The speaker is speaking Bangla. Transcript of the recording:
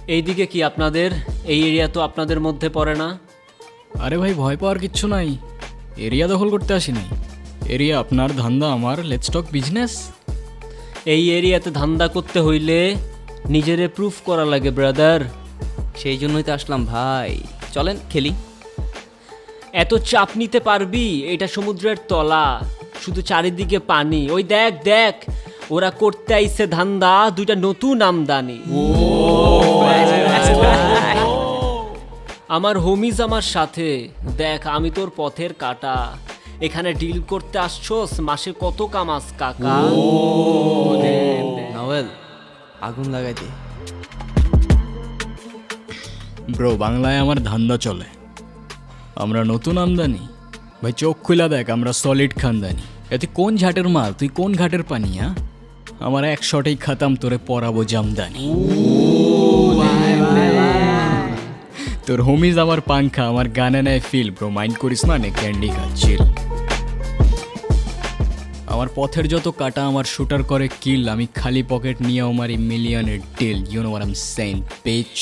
এইদিকে কি আপনাদের? এই এরিয়া তো আপনাদের মধ্যে পড়ে না। আরে ভাই, ভয় পাওয়ার কিচ্ছু নাই। এরিয়া দখল করতে আসিনি। এরিয়া আপনার, ধান্দা আমার। Let's talk business. এই এরিয়াতে ধান্দা করতে হইলে নিজেরে প্রুফ করা লাগে ব্রাদার। সেই জন্যই তো আসলাম ভাই, চলেন খেলি। এত চাপ নিতে পারবি? এটা সমুদ্রের তলা, শুধু চারিদিকে পানি। ওই দেখ দেখ, ওরা করতে আইছে ধান্দা, দুইটা নতুন আমদানি। আমার হোমিজ আমার সাথে। দেখ, আমি তোর পথের কাটা। এখানে ডিল করতে আসছোস, মাসে কত কামাস কাকা? নভেল আগুন লাগাই দে। ব্রো, বাংলায় আমার ধান্দা চলে। আমরা নতুন আমদানি। ভাই চোখ খুলা দেখ, আমরা সলিড খানদানি। এতে কোন ঝাটের মাল, তুই কোন ঘাটের পানি? হ্যাঁ, আমার এক শটেই খাতাম, তোরে পরাবো জামদানি। তোর হোমিজ আমার পাংখা, আমার গানে নেয় ফিল। ব্রো মাইন্ড করিস না, নে ক্যান্ডি খাচ্ছিল। আমার পথের যত কাটা আমার শুটার করে কিল। আমি খালি পকেট নিয়ে আমার মিলিয়নের deal. You know what I am saying, beach.